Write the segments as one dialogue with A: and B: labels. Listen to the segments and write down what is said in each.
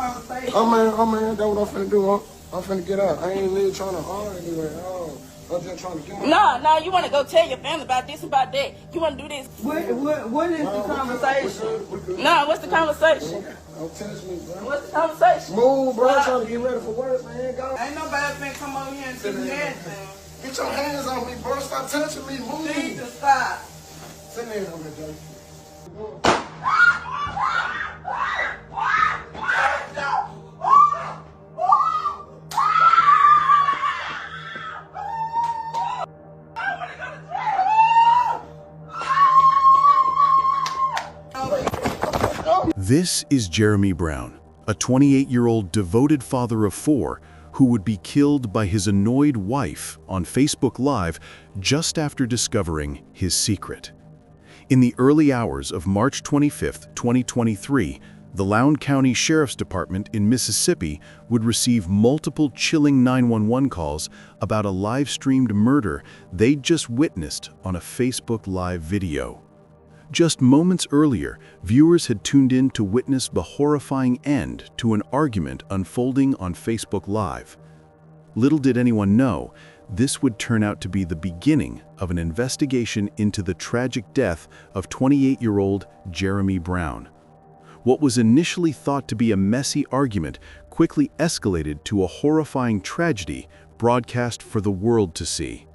A: conversation.
B: Oh man, that's what I'm finna do. I'm finna get out. I ain't really trying to argue right now. I'm just trying to get out.
A: No, you want to go tell your family about this, about that. You want to do this. What is the conversation? No, what's the conversation?
B: Don't touch me, bro.
A: What's the conversation?
B: Move, bro. I'm trying to get ready for work, man. Go.
A: Ain't nobody finna come over here and do nothing.
B: Get your hands on me, bro. Stop touching me. Move.
A: Please just stop.
B: Sit there on me, Jay.
C: This is Jeremy Brown, a 28-year-old devoted father of 4 who would be killed by his annoyed wife on Facebook Live just after discovering his secret. In the early hours of March 25, 2023, the Lowndes County Sheriff's Department in Mississippi would receive multiple chilling 911 calls about a live-streamed murder they'd just witnessed on a Facebook Live video. Just moments earlier, viewers had tuned in to witness the horrifying end to an argument unfolding on Facebook Live. Little did anyone know, this would turn out to be the beginning of an investigation into the tragic death of 28-year-old Jeremy Brown. What was initially thought to be a messy argument quickly escalated to a horrifying tragedy broadcast for the world to see.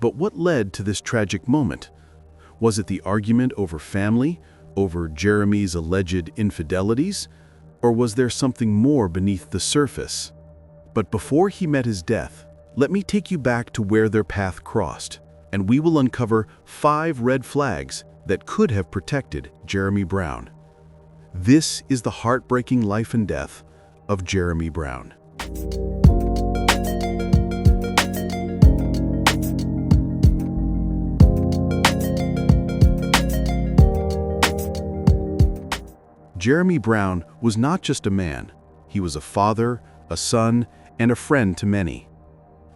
C: But what led to this tragic moment? Was it the argument over family, over Jeremy's alleged infidelities, or was there something more beneath the surface? But before he met his death, let me take you back to where their path crossed, and we will uncover 5 red flags that could have protected Jeremy Brown. This is the heartbreaking life and death of Jeremy Brown. Jeremy Brown was not just a man. He was a father, a son, and a friend to many.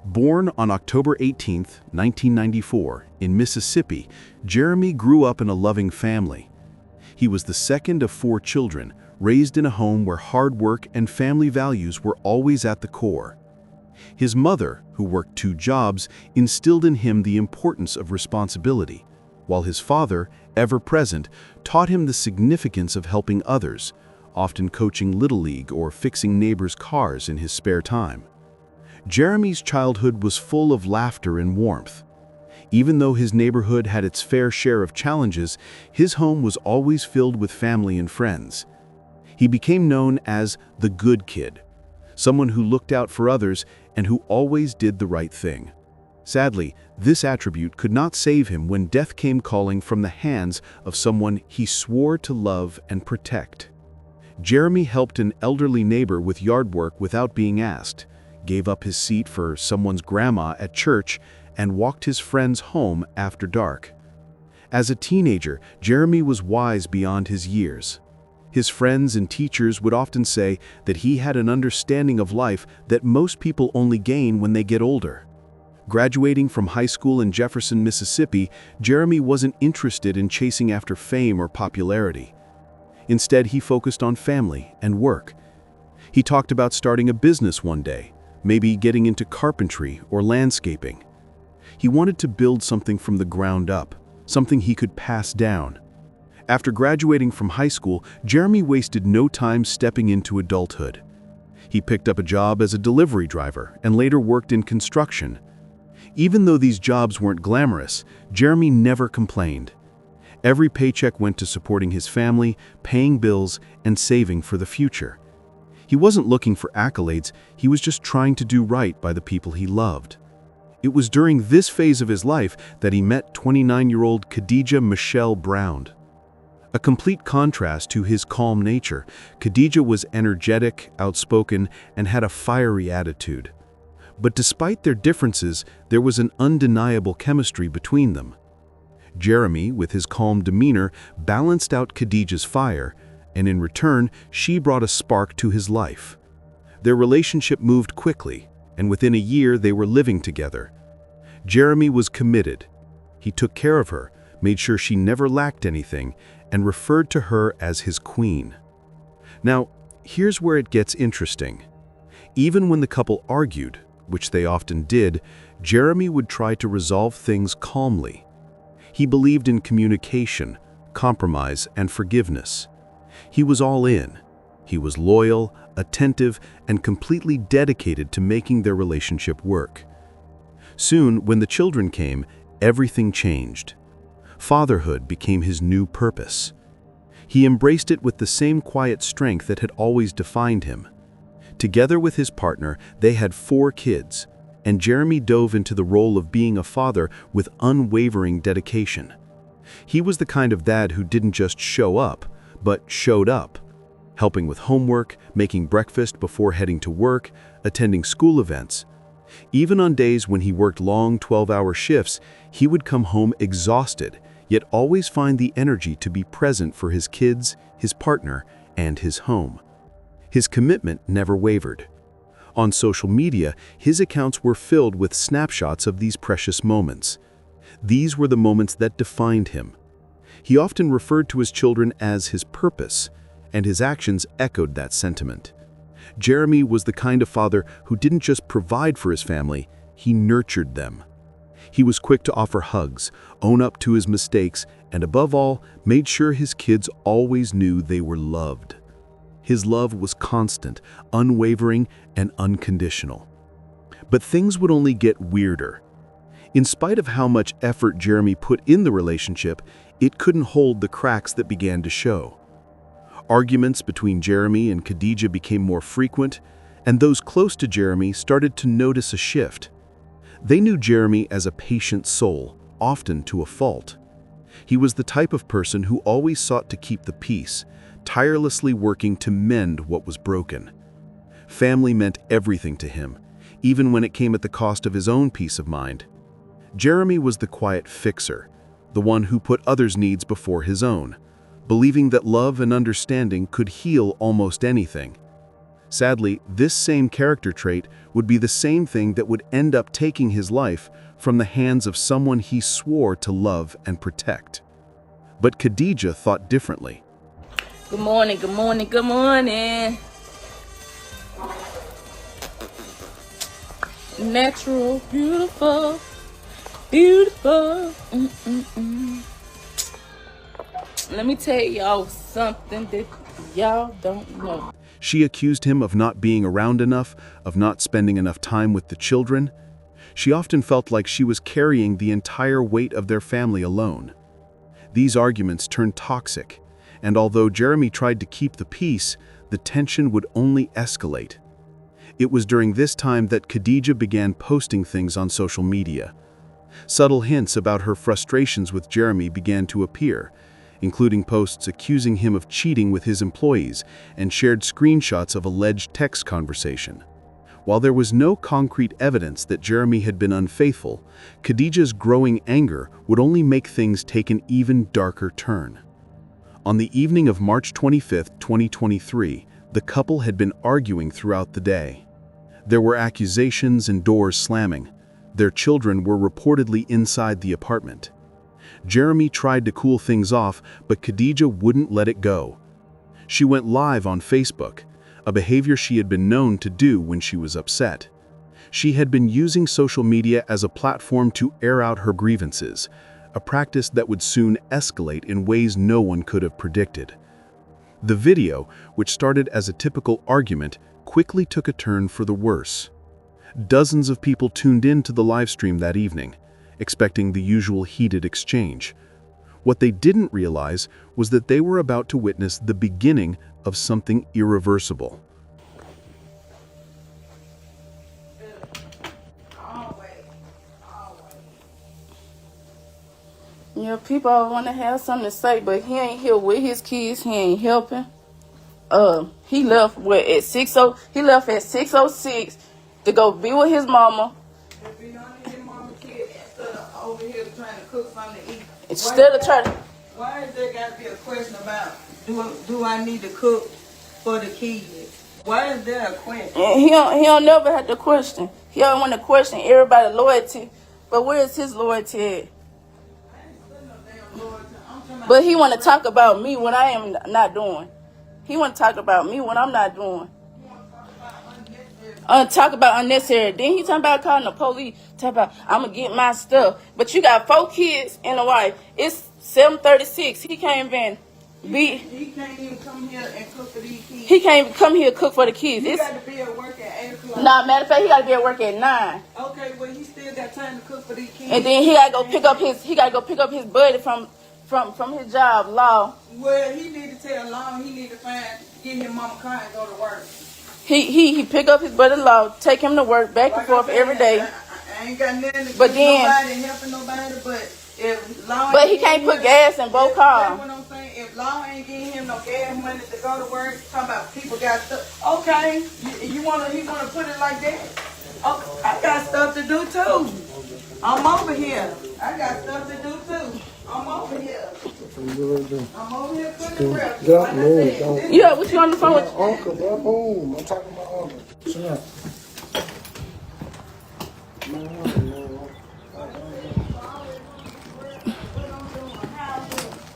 C: Born on October 18, 1994, in Mississippi, Jeremy grew up in a loving family. He was the second of 4 children, raised in a home where hard work and family values were always at the core. His mother, who worked 2 jobs, instilled in him the importance of responsibility, while his father, ever present, taught him the significance of helping others, often coaching Little League or fixing neighbors' cars in his spare time. Jeremy's childhood was full of laughter and warmth. Even though his neighborhood had its fair share of challenges, his home was always filled with family and friends. He became known as the good kid, someone who looked out for others and who always did the right thing. Sadly, this attribute could not save him when death came calling from the hands of someone he swore to love and protect. Jeremy helped an elderly neighbor with yard work without being asked, gave up his seat for someone's grandma at church, and walked his friends home after dark. As a teenager, Jeremy was wise beyond his years. His friends and teachers would often say that he had an understanding of life that most people only gain when they get older. Graduating from high school in Jefferson, Mississippi, Jeremy wasn't interested in chasing after fame or popularity. Instead, he focused on family and work. He talked about starting a business one day, maybe getting into carpentry or landscaping. He wanted to build something from the ground up, something he could pass down. After graduating from high school, Jeremy wasted no time stepping into adulthood. He picked up a job as a delivery driver and later worked in construction. Even though these jobs weren't glamorous, Jeremy never complained. Every paycheck went to supporting his family, paying bills, and saving for the future. He wasn't looking for accolades, he was just trying to do right by the people he loved. It was during this phase of his life that he met 29-year-old Khadijah Michelle Brown. A complete contrast to his calm nature, Khadijah was energetic, outspoken, and had a fiery attitude. But despite their differences, there was an undeniable chemistry between them. Jeremy, with his calm demeanor, balanced out Khadijah's fire, and in return, she brought a spark to his life. Their relationship moved quickly, and within a year they were living together. Jeremy was committed. He took care of her, made sure she never lacked anything, and referred to her as his queen. Now, here's where it gets interesting. Even when the couple argued, which they often did, Jeremy would try to resolve things calmly. He believed in communication, compromise, and forgiveness. He was all in. He was loyal, attentive, and completely dedicated to making their relationship work. Soon, when the children came, everything changed. Fatherhood became his new purpose. He embraced it with the same quiet strength that had always defined him. Together with his partner, they had 4 kids, and Jeremy dove into the role of being a father with unwavering dedication. He was the kind of dad who didn't just show up, but showed up, helping with homework, making breakfast before heading to work, attending school events. Even on days when he worked long 12-hour shifts, he would come home exhausted, yet always find the energy to be present for his kids, his partner, and his home. His commitment never wavered. On social media, his accounts were filled with snapshots of these precious moments. These were the moments that defined him. He often referred to his children as his purpose, and his actions echoed that sentiment. Jeremy was the kind of father who didn't just provide for his family, he nurtured them. He was quick to offer hugs, own up to his mistakes, and above all, made sure his kids always knew they were loved. His love was constant, unwavering, and unconditional. But things would only get weirder. In spite of how much effort Jeremy put in the relationship, it couldn't hold the cracks that began to show. Arguments between Jeremy and Khadija became more frequent, and those close to Jeremy started to notice a shift. They knew Jeremy as a patient soul, often to a fault. He was the type of person who always sought to keep the peace, tirelessly working to mend what was broken. Family meant everything to him, even when it came at the cost of his own peace of mind. Jeremy was the quiet fixer, the one who put others' needs before his own, believing that love and understanding could heal almost anything. Sadly, this same character trait would be the same thing that would end up taking his life from the hands of someone he swore to love and protect. But Khadija thought differently.
A: Good morning, good morning, good morning. Natural, beautiful, beautiful. Let me tell y'all something that y'all don't know.
C: She accused him of not being around enough, of not spending enough time with the children. She often felt like she was carrying the entire weight of their family alone. These arguments turned toxic, and although Jeremy tried to keep the peace, the tension would only escalate. It was during this time that Khadija began posting things on social media. Subtle hints about her frustrations with Jeremy began to appear, including posts accusing him of cheating with his employees and shared screenshots of alleged text conversation. While there was no concrete evidence that Jeremy had been unfaithful, Khadija's growing anger would only make things take an even darker turn. On the evening of March 25, 2023, the couple had been arguing throughout the day. There were accusations and doors slamming. Their children were reportedly inside the apartment. Jeremy tried to cool things off, but Khadija wouldn't let it go. She went live on Facebook, a behavior she had been known to do when she was upset. She had been using social media as a platform to air out her grievances, a practice that would soon escalate in ways no one could have predicted. The video, which started as a typical argument, quickly took a turn for the worse. Dozens of people tuned in to the live stream that evening, expecting the usual heated exchange. What they didn't realize was that they were about to witness the beginning of something irreversible.
A: Yeah, people want to have something to say, but he ain't here with his kids. He ain't helping. He left at 6:00. He left at 6:06 to go be with his mama.
D: Over here trying to cook something to eat.
A: Instead of trying to.
D: Why is there got to be a question about do I need to cook for the kids? Why is there a question?
A: And he don't never have to question. He don't want to question everybody's loyalty. But where is his loyalty at? But he want to talk about me when I am not doing. He want to talk about me when I'm not doing. Talk about unnecessary. Then he talking about calling the police. Talk about I'm gonna get my stuff. But you got 4 kids and a wife. It's 7:36. He can't even be.
D: He can't even come here and cook for these kids.
A: He can't even come here and cook for the kids.
D: He got to be at work at 8 o'clock.
A: Nah, matter of fact, he got to be at work at 9.
D: Okay, well he still got time to cook for these kids.
A: And then he got to go pick up his. He got to go pick up his buddy from his job, Law.
D: Well, he need to tell Law he need to get his mama car and go to work.
A: He pick up his brother-in-law, take him to work back and forth every day.
D: I ain't got nothing to
A: but
D: give
A: then,
D: nobody, helping nobody, but if Law
A: but he can't put gas in both cars.
D: That's what I'm saying. If Law ain't giving him no gas money to go to work, talking about people got stuff. Okay, he wanna put it like that. Okay, I got stuff to do too. I'm over here. I got stuff to do too. I'm over here. I'm over here cooking breakfast.
B: Get out, move.
A: Yeah, what you on the phone with?
B: Uncle, bro, boom. I'm talking about uncle. Shut up.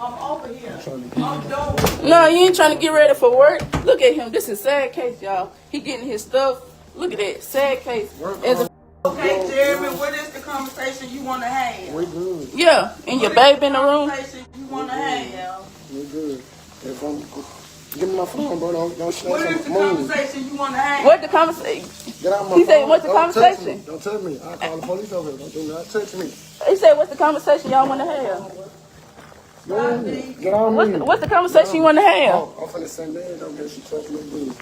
D: I'm over here. I'm done.
A: No, you ain't trying to get ready for work. Look at him. This is a sad case, y'all. He getting his stuff. Look at that. Sad case.
D: Okay, Jeremy, what is the conversation you want to have?
B: We good.
A: Yeah, and your baby in the room.
D: Conversation you want to have?
B: We good. If I'm, give me my phone, bro. Don't snatch
D: What is the conversation you want to have?
A: What the conversation?
B: Get out my
A: He
B: phone.
A: said, what's the
B: Don't touch
A: conversation?
B: me. Don't touch me. I'll call the police over here. Do not touch me.
A: He said, what's the conversation y'all want to have?
B: Get on me.
A: What's the conversation you want to have?
B: Oh, I'm finna send that over here. She touched me, please.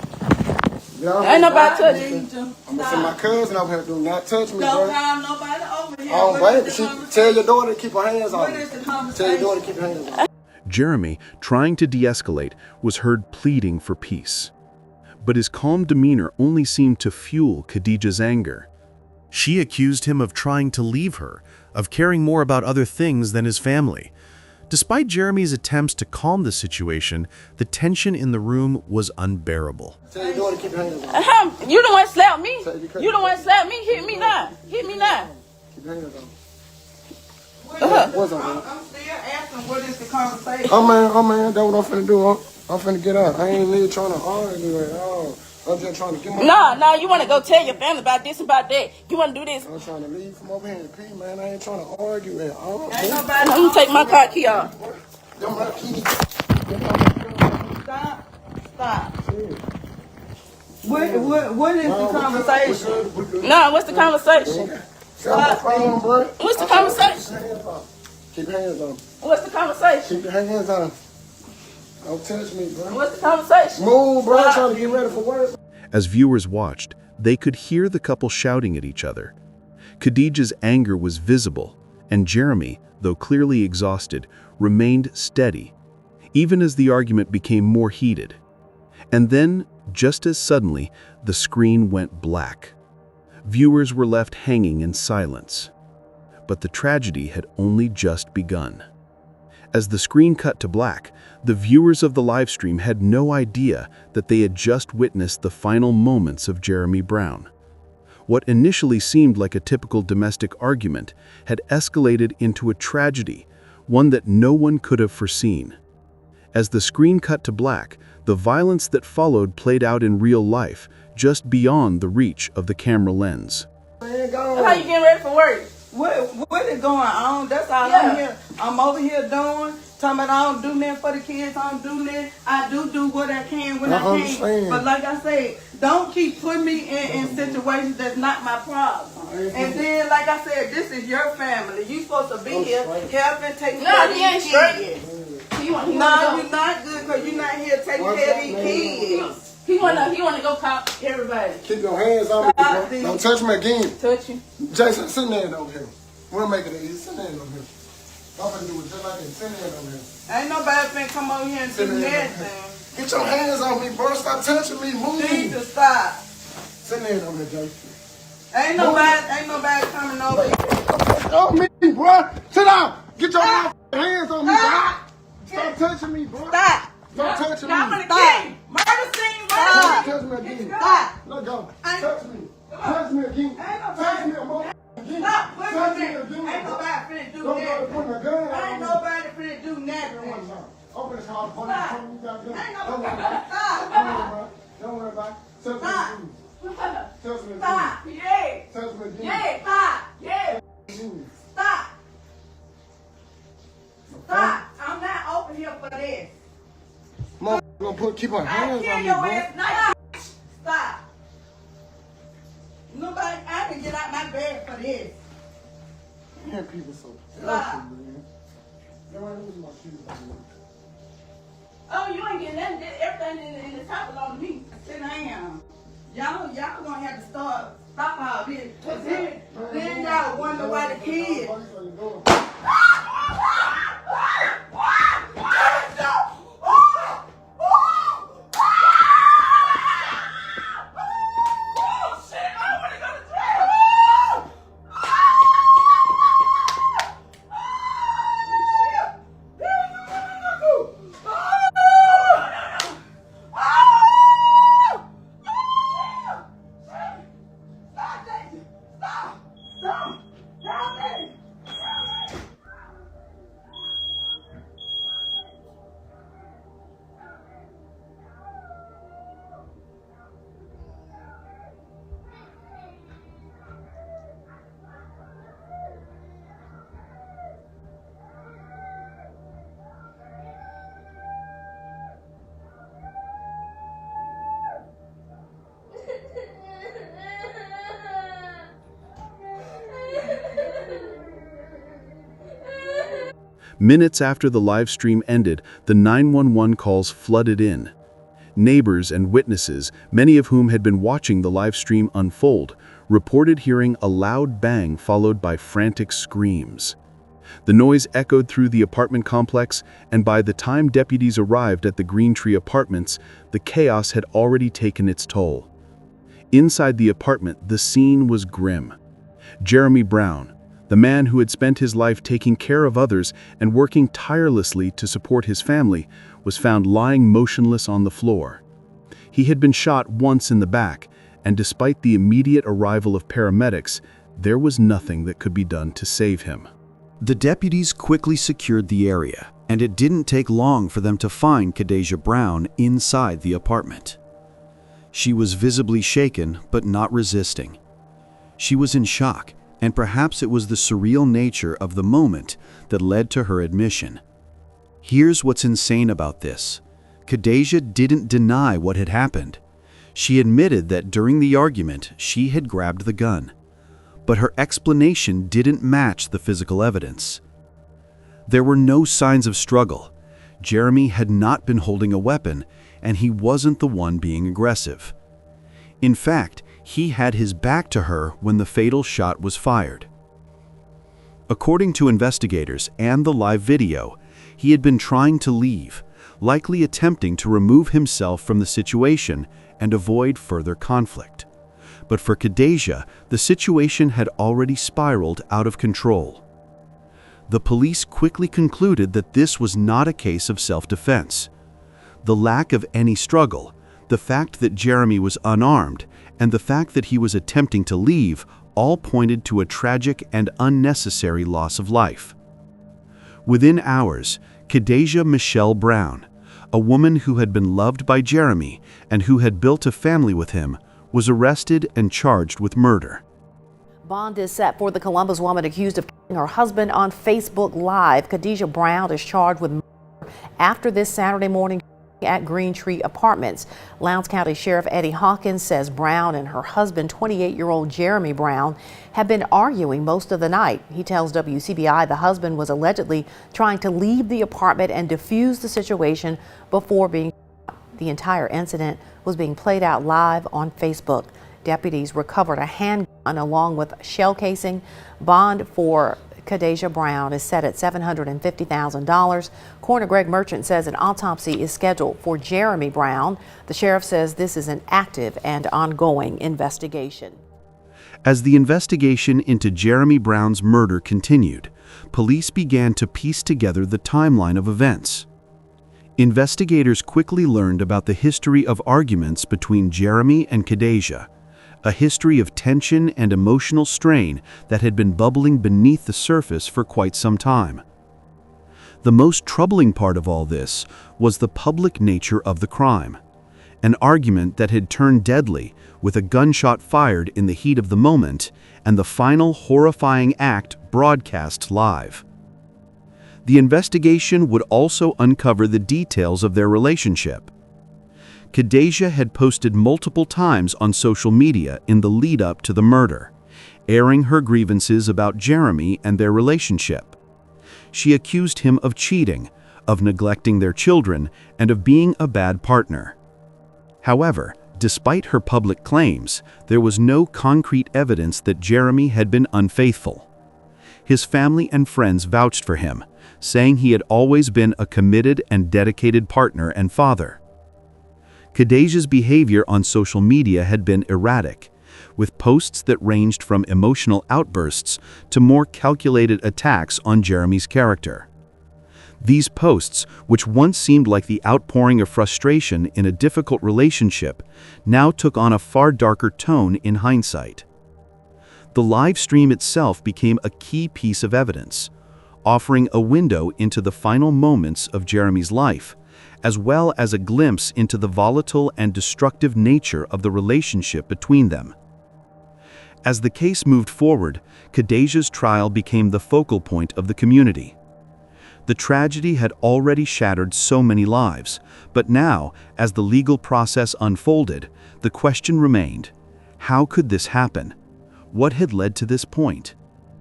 A: Ain't nobody touching you.
B: I'm gonna send my cousin over here. Do not touch me,
D: Don't
B: bro.
D: call nobody over here.
B: Oh, baby. Tell your daughter to keep her hands on
D: What
B: me.
D: is the
B: Tell your
D: conversation?
B: daughter to keep her hands on me.
C: Jeremy, trying to de-escalate, was heard pleading for peace. But his calm demeanor only seemed to fuel Khadijah's anger. She accused him of trying to leave her, of caring more about other things than his family. Despite Jeremy's attempts to calm the situation, the tension in the room was unbearable.
B: Tell your daughter to keep her hands on me.
A: You the one slap me. You the one slap me. Hit me now. Hit me now.
B: Keep her hands on me.
D: What's up, man? I'm still asking what is the conversation.
B: Oh man, that's what I'm finna do. I'm finna get out. I ain't really trying to argue at all. I'm just trying to get my...
A: Nah, you want to go tell your family about this and about that. You want to do this.
B: I'm trying to leave from over here in peace, man. I ain't trying to argue at all.
D: Ain't nobody...
A: I'm going to take my car key off.
B: Yo, my key.
D: Stop. What is the conversation?
A: Nah, what's the conversation?
B: What's
A: the conversation?
B: Keep your hands on.
A: What's the conversation?
B: Keep your hands on. Don't touch me, bro.
A: What's the conversation?
B: Move, bro. I'm trying to get ready for work.
C: As viewers watched, they could hear the couple shouting at each other. Khadijah's anger was visible, and Jeremy, though clearly exhausted, remained steady, even as the argument became more heated. And then, just as suddenly, the screen went black. Viewers were left hanging in silence. But the tragedy had only just begun. As the screen cut to black, the viewers of the live stream had no idea that they had just witnessed the final moments of Jeremy Brown. What initially seemed like a typical domestic argument had escalated into a tragedy, one that no one could have foreseen. As the screen cut to black, the violence that followed played out in real life, just beyond the reach of the camera lens.
A: How you getting ready for work?
D: What is going on? That's all I'm here. I'm over here doing. Talking about I don't do nothing for the kids. I don't do nothing. I do what I can when I can.
B: Understand.
D: But like I said, don't keep putting me in situations that's not my problem. And then, like I said, this is your family. You supposed to be here helping, taking care of these kids.
A: No,
D: you're not good because you're not here taking care of these kids.
A: He wanna go cop everybody.
B: Keep your hands on me, bro. Don't touch me again.
A: Touch you.
B: Jason, send that over here. We'll make it easy. Send that over here. I'm finna do it just like that. Send that over here.
D: Ain't nobody finna come over here and do nothing.
B: Get your hands on me, bro. Stop touching me. Move.
D: Need to stop.
B: Send that over here, Jason.
D: Ain't nobody coming over here.
B: On me, bro. Sit down. Get your hands on me, bro. Stop touching me, bro.
D: Stop.
B: Don't touch me.
D: I'm gonna kill you. Murder scene,
B: Don't touch me again.
D: Stop.
B: Let go. Touch me. Touch me again. Touch me again.
D: Stop.
B: Touch me again.
D: Ain't nobody finna do
B: Don't go to
D: that.
B: put a gun on
D: Ain't
B: me.
D: nobody finna do nothing.
B: Open the car, police.
D: Stop.
B: You got them.
D: Ain't no-
B: Don't worry about it.
D: Stop.
B: Don't worry about it. Tell me
D: Stop.
B: the truth. Tell me the
D: Stop.
B: truth.
D: Yeah.
B: Tell me the truth.
D: Yeah. Stop. Yeah. Stop. Stop. I'm not open here for this.
B: Mom, gonna keep her
D: I'll
B: hands
D: kill
B: on me,
D: your
B: bro.
D: ass now. Stop. Nobody, I can get out my bed for this.
B: Man, people so
D: Stop.
B: selfish, man. Yo, I lose my shoes, man.
D: Oh, you ain't getting nothing. Everything in the top belong to me. Sit down. Y'all gonna have to stop all this. Cause then y'all wonder why the kids.
C: Minutes after the live stream ended, the 911 calls flooded in. Neighbors and witnesses, many of whom had been watching the live stream unfold, reported hearing a loud bang followed by frantic screams. The noise echoed through the apartment complex, and by the time deputies arrived at the Green Tree Apartments, the chaos had already taken its toll. Inside the apartment, the scene was grim. Jeremy Brown, the man who had spent his life taking care of others and working tirelessly to support his family, was found lying motionless on the floor. He had been shot once in the back, and despite the immediate arrival of paramedics, there was nothing that could be done to save him.
E: The deputies quickly secured the area, and it didn't take long for them to find Khadijah Brown inside the apartment. She was visibly shaken, but not resisting. She was in shock, and perhaps it was the surreal nature of the moment that led to her admission. Here's what's insane about this. Khadijah didn't deny what had happened. She admitted that during the argument, she had grabbed the gun. But her explanation didn't match the physical evidence. There were no signs of struggle. Jeremy had not been holding a weapon, and he wasn't the one being aggressive. In fact, he had his back to her when the fatal shot was fired. According to investigators and the live video, he had been trying to leave, likely attempting to remove himself from the situation and avoid further conflict. But for Khadijah, the situation had already spiraled out of control. The police quickly concluded that this was not a case of self-defense. The lack of any struggle, the fact that Jeremy was unarmed, and the fact that he was attempting to leave all pointed to a tragic and unnecessary loss of life. Within hours, Khadijah Michelle Brown, a woman who had been loved by Jeremy and who had built a family with him, was arrested and charged with murder.
F: Bond is set for the Columbus woman accused of killing her husband on Facebook Live. Khadijah Brown is charged with murder after this Saturday morning at Green Tree Apartments. Lowndes County Sheriff Eddie Hawkins says Brown and her husband, 28-year-old Jeremy Brown, have been arguing most of the night. He tells WCBI the husband was allegedly trying to leave the apartment and defuse the situation before being shot. The entire incident was being played out live on Facebook. Deputies recovered a handgun along with shell casing. Bond for Khadijah Brown is set at $750,000. Coroner Greg Merchant says an autopsy is scheduled for Jeremy Brown. The sheriff says this is an active and ongoing investigation.
E: As the investigation into Jeremy Brown's murder continued, police began to piece together the timeline of events. Investigators quickly learned about the history of arguments between Jeremy and Khadijah, a history of tension and emotional strain that had been bubbling beneath the surface for quite some time. The most troubling part of all this was the public nature of the crime. An argument that had turned deadly, with a gunshot fired in the heat of the moment, and the final horrifying act broadcast live. The investigation would also uncover the details of their relationship. Khadijah had posted multiple times on social media in the lead-up to the murder, airing her grievances about Jeremy and their relationship. She accused him of cheating, of neglecting their children, and of being a bad partner. However, despite her public claims, there was no concrete evidence that Jeremy had been unfaithful. His family and friends vouched for him, saying he had always been a committed and dedicated partner and father. Khadijah's behavior on social media had been erratic, with posts that ranged from emotional outbursts to more calculated attacks on Jeremy's character. These posts, which once seemed like the outpouring of frustration in a difficult relationship, now took on a far darker tone in hindsight. The live stream itself became a key piece of evidence, offering a window into the final moments of Jeremy's life, as well as a glimpse into the volatile and destructive nature of the relationship between them. As the case moved forward, Khadijah's trial became the focal point of the community. The tragedy had already shattered so many lives, but now, as the legal process unfolded, the question remained: how could this happen? What had led to this point?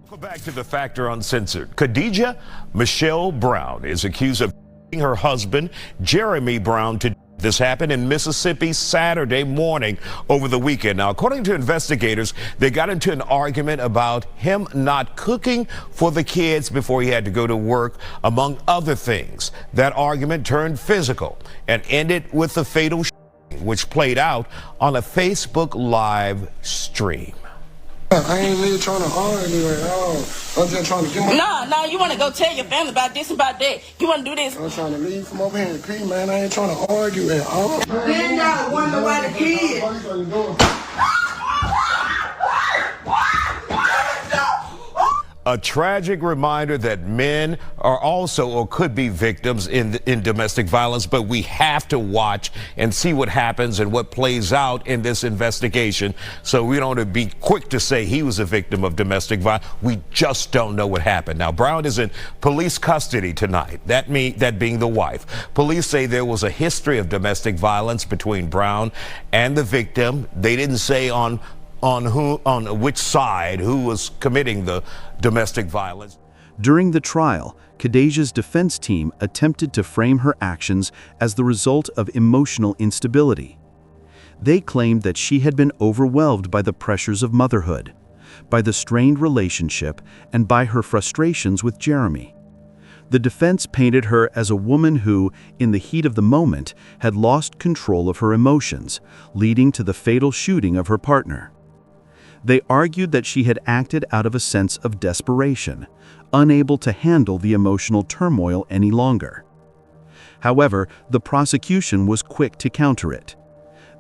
G: Welcome back to The Factor Uncensored. Khadijah Michelle Brown is accused of her husband, Jeremy Brown, to this happened in Mississippi Saturday morning over the weekend. Now, according to investigators, they got into an argument about him not cooking for the kids before he had to go to work, among other things. That argument turned physical and ended with the fatal shooting, which played out on a Facebook live stream.
B: I ain't really trying to argue at all. I'm just trying to get my...
A: No, you want to go tell your family about this and about that. You want to do this.
B: I'm trying to leave from over here and pee, man. I ain't trying to argue at all.
D: Then y'all wonder why the kids.
G: A tragic reminder that men are also or could be victims in domestic violence, but we have to watch and see what happens and what plays out in this investigation. So we don't want to be quick to say he was a victim of domestic violence. We just don't know what happened. Now, Brown is in police custody tonight, that being the wife. Police say there was a history of domestic violence between Brown and the victim. They didn't say on which side, who was committing the domestic violence.
E: During the trial, Khadijah's defense team attempted to frame her actions as the result of emotional instability. They claimed that she had been overwhelmed by the pressures of motherhood, by the strained relationship, and by her frustrations with Jeremy. The defense painted her as a woman who, in the heat of the moment, had lost control of her emotions, leading to the fatal shooting of her partner. They argued that she had acted out of a sense of desperation, unable to handle the emotional turmoil any longer. However, the prosecution was quick to counter it.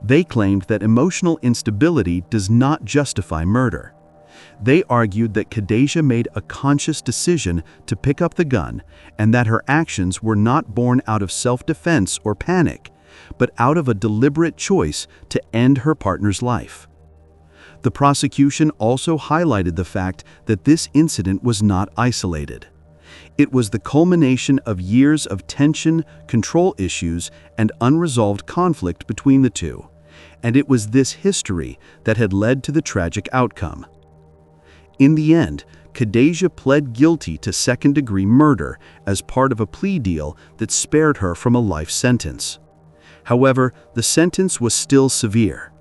E: They claimed that emotional instability does not justify murder. They argued that Khadijah made a conscious decision to pick up the gun and that her actions were not born out of self-defense or panic, but out of a deliberate choice to end her partner's life. The prosecution also highlighted the fact that this incident was not isolated. It was the culmination of years of tension, control issues, and unresolved conflict between the two, and it was this history that had led to the tragic outcome. In the end, Khadijah pled guilty to second-degree murder as part of a plea deal that spared her from a life sentence. However, the sentence was still severe.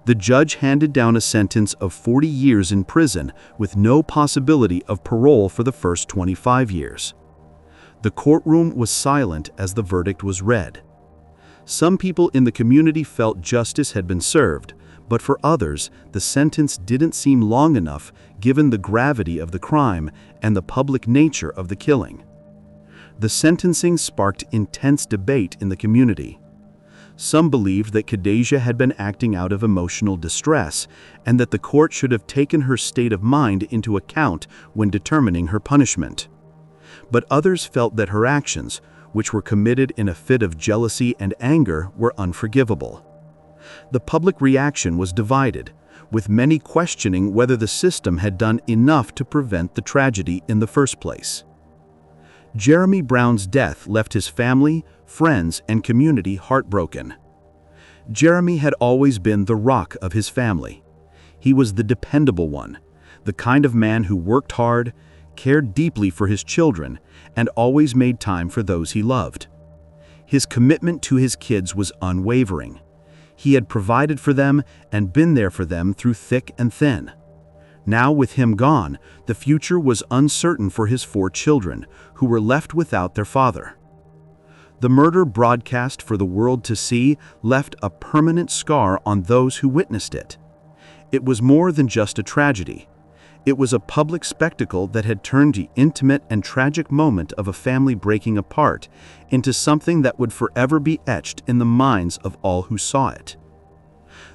E: The judge handed down a sentence of 40 years in prison with no possibility of parole for the first 25 years. The courtroom was silent as the verdict was read. Some people in the community felt justice had been served, but for others, the sentence didn't seem long enough given the gravity of the crime and the public nature of the killing. The sentencing sparked intense debate in the community. Some believed that Khadijah had been acting out of emotional distress and that the court should have taken her state of mind into account when determining her punishment. but others felt that her actions, which were committed in a fit of jealousy and anger, were unforgivable. The public reaction was divided, with many questioning whether the system had done enough to prevent the tragedy in the first place. Jeremy Brown's death left his family, friends, and community heartbroken. Jeremy had always been the rock of his family. He was the dependable one, the kind of man who worked hard, cared deeply for his children, and always made time for those he loved. His commitment to his kids was unwavering. He had provided for them and been there for them through thick and thin. Now, with him gone, the future was uncertain for his 4 children, who were left without their father. The murder broadcast for the world to see left a permanent scar on those who witnessed it. It was more than just a tragedy. It was a public spectacle that had turned the intimate and tragic moment of a family breaking apart into something that would forever be etched in the minds of all who saw it.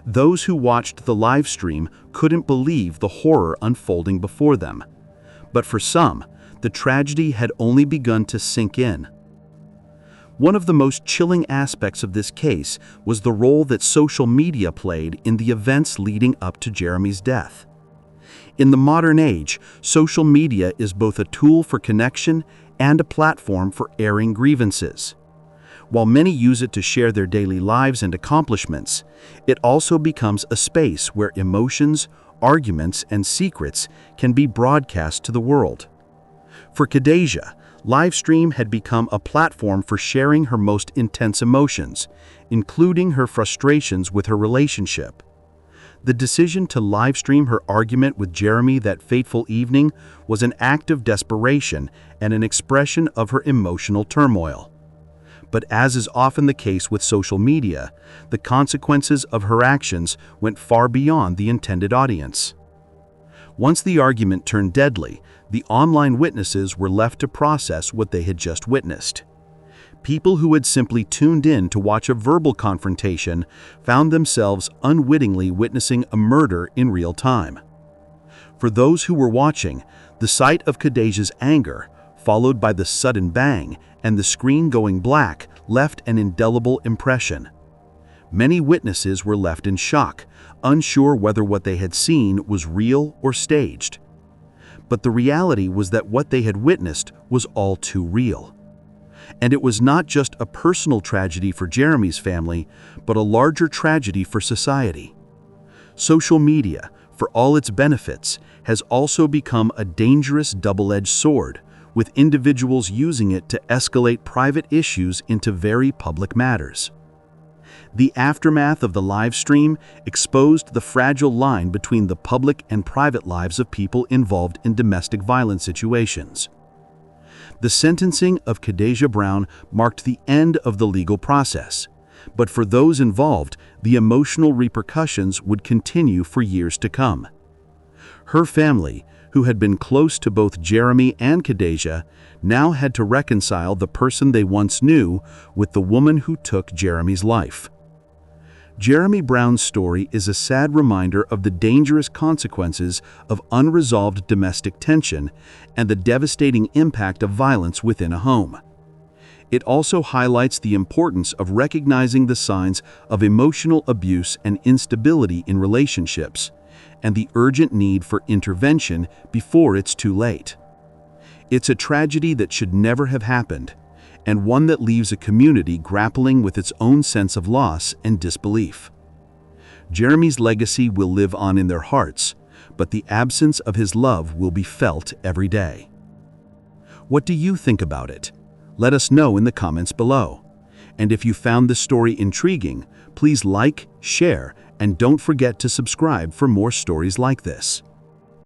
E: Those who watched the live stream couldn't believe the horror unfolding before them. But for some, the tragedy had only begun to sink in. One of the most chilling aspects of this case was the role that social media played in the events leading up to Jeremy's death. In the modern age, social media is both a tool for connection and a platform for airing grievances. While many use it to share their daily lives and accomplishments, it also becomes a space where emotions, arguments, and secrets can be broadcast to the world. For Khadijah, Livestream had become a platform for sharing her most intense emotions, including her frustrations with her relationship. The decision to livestream her argument with Jeremy that fateful evening was an act of desperation and an expression of her emotional turmoil. But as is often the case with social media, the consequences of her actions went far beyond the intended audience. Once the argument turned deadly, the online witnesses were left to process what they had just witnessed. People who had simply tuned in to watch a verbal confrontation found themselves unwittingly witnessing a murder in real time. For those who were watching, the sight of Khadijah's anger, followed by the sudden bang and the screen going black, left an indelible impression. Many witnesses were left in shock, unsure whether what they had seen was real or staged. But the reality was that what they had witnessed was all too real. And it was not just a personal tragedy for Jeremy's family, but a larger tragedy for society. Social media, for all its benefits, has also become a dangerous double-edged sword, with individuals using it to escalate private issues into very public matters. The aftermath of the live stream exposed the fragile line between the public and private lives of people involved in domestic violence situations. The sentencing of Khadijah Brown marked the end of the legal process, but for those involved, the emotional repercussions would continue for years to come. Her family, who had been close to both Jeremy and Khadijah, now had to reconcile the person they once knew with the woman who took Jeremy's life. Jeremy Brown's story is a sad reminder of the dangerous consequences of unresolved domestic tension and the devastating impact of violence within a home. It also highlights the importance of recognizing the signs of emotional abuse and instability in relationships, and the urgent need for intervention before it's too late. It's a tragedy that should never have happened, and one that leaves a community grappling with its own sense of loss and disbelief. Jeremy's legacy will live on in their hearts, but the absence of his love will be felt every day. What do you think about it? Let us know in the comments below. And if you found this story intriguing, please like, share, and don't forget to subscribe for more stories like this.